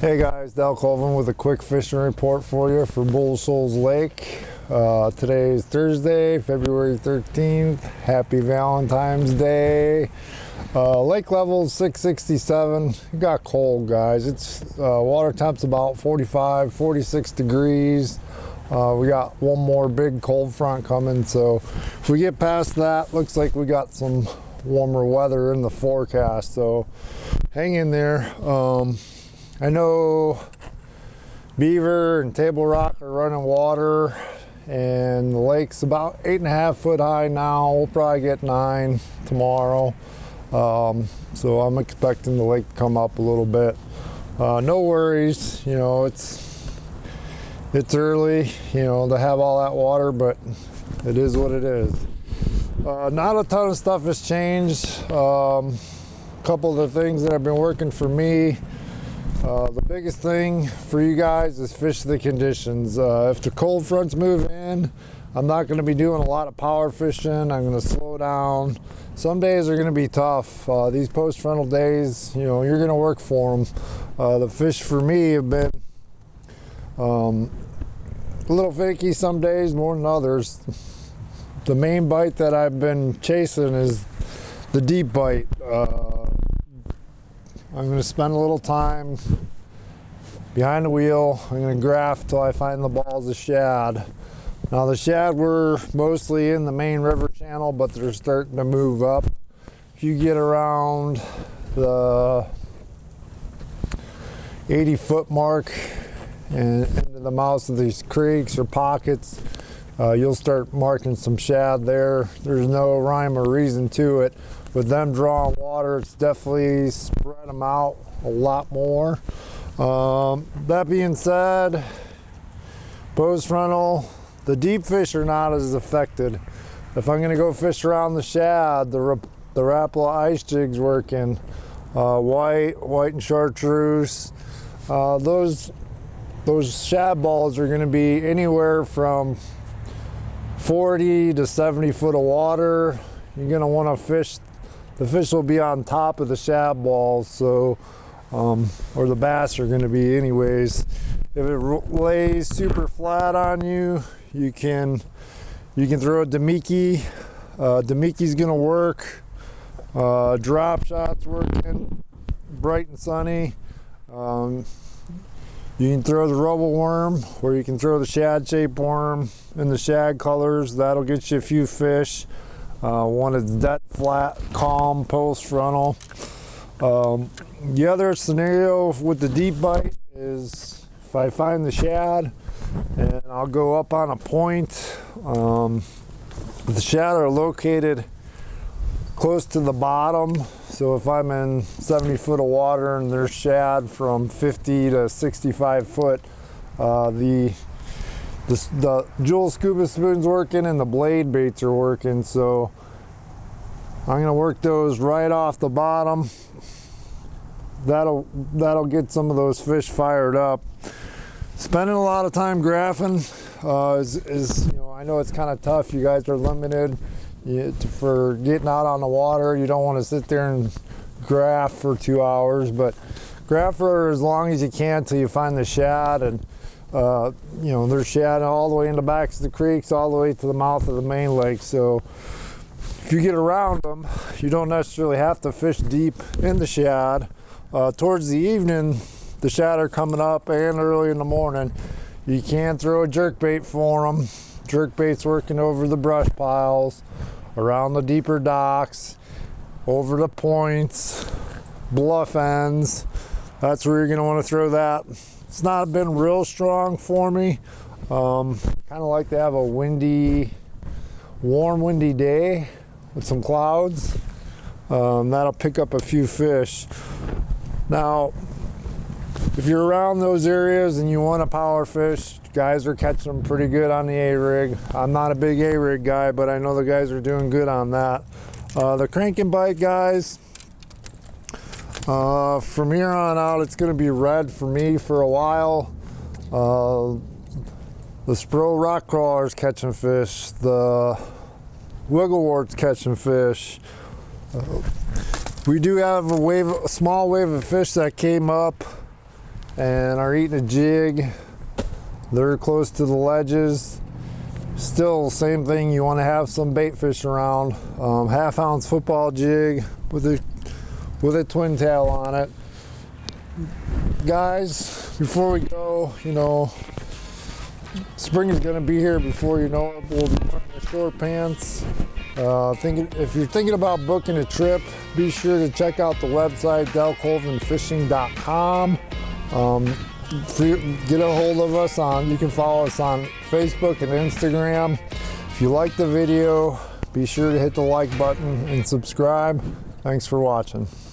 Hey guys, Colvin with a quick fishing report for you for Shoals Lake. Today is Thursday, February 13th. Happy Valentine's Day. Lake level is 667. It got cold, guys. It's water temp's about 45, 46 degrees. We got one more big cold front coming, so if we get past that, looks like we got some warmer weather in the forecast, so hang in there. I know Beaver and Table Rock are running water, and the lake's about 8.5 foot high now. We'll probably get 9 tomorrow, so I'm expecting the lake to come up a little bit. No worries, you know, it's early, you know, to have all that water, but it is what it is. Not a ton of stuff has changed. A couple of the things that have been working for me. The biggest thing for you guys is fish the conditions. If the cold fronts move in, I'm not going to be doing a lot of power fishing. I'm going to slow down. Some days are going to be tough. These post-frontal days, you know, you're going to work for them. The fish for me have been a little finicky some days, more than others. The main bite that I've been chasing is the deep bite. I'm going to spend a little time behind the wheel. I'm going to graft till I find the balls of shad. Now the shad were mostly in the main river channel, but they're starting to move up. If you get around the 80-foot mark and into the mouths of these creeks or pockets, you'll start marking some shad there. There's no rhyme or reason to it. With them drawing water, it's definitely spread them out a lot more. That being said, post frontal, the deep fish are not as affected. If I'm going to go fish around the shad, the Rapala ice jig's working. White and chartreuse. Those shad balls are going to be anywhere from 40 to 70 foot of water. You're going to want to fish. The fish will be on top of the shad balls, so or the bass are going to be anyways. If it lays super flat on you, you can throw a Demiki. Demiki's going to work. Drop shots working, bright and sunny. You can throw the rubble worm, or you can throw the shad shaped worm in the shad colors. That'll get you a few fish. One is dead flat, calm, post frontal. The other scenario with the deep bite is if I find the shad and I'll go up on a point. The shad are located close to the bottom, so if I'm in 70 foot of water and there's shad from 50 to 65 foot, the Jewel scuba spoon's working and the blade baits are working, so I'm gonna work those right off the bottom. That'll get some of those fish fired up. Spending a lot of time graphing is you know, I know it's kind of tough. You guys are limited for getting out on the water. You don't want to sit there and graph for 2 hours, but graph for as long as you can till you find the shad. And you know, there's shad all the way in the backs of the creeks, all the way to the mouth of the main lake. So if you get around them, you don't necessarily have to fish deep in the shad. Towards the evening, the shad are coming up, and early in the morning, you can throw a jerk bait for them. Jerk bait's working over the brush piles, around the deeper docks, over the points, bluff ends. That's where you're going to want to throw that. It's not been real strong for me. Kind of like to have a warm, windy day with some clouds. That'll pick up a few fish. Now, if you're around those areas and you want to power fish, guys are catching them pretty good on the A-rig. I'm not a big A-rig guy, but I know the guys are doing good on that. The crank and bite guys, from here on out, it's going to be red for me for a while. The Spro rock crawler's catching fish. The wigglewort's catching fish. We do have a small wave of fish that came up and are eating a jig. They're close to the ledges. Still, same thing, you want to have some bait fish around. Half-ounce football jig with a twin tail on it. Guys, before we go, you know, spring is going to be here before you know it. We'll be wearing the short pants. If you're thinking about booking a trip, be sure to check out the website, delcolvinfishing.com. Get a hold of us you can follow us on Facebook and Instagram. If you like the video, be sure to hit the like button and subscribe. Thanks for watching.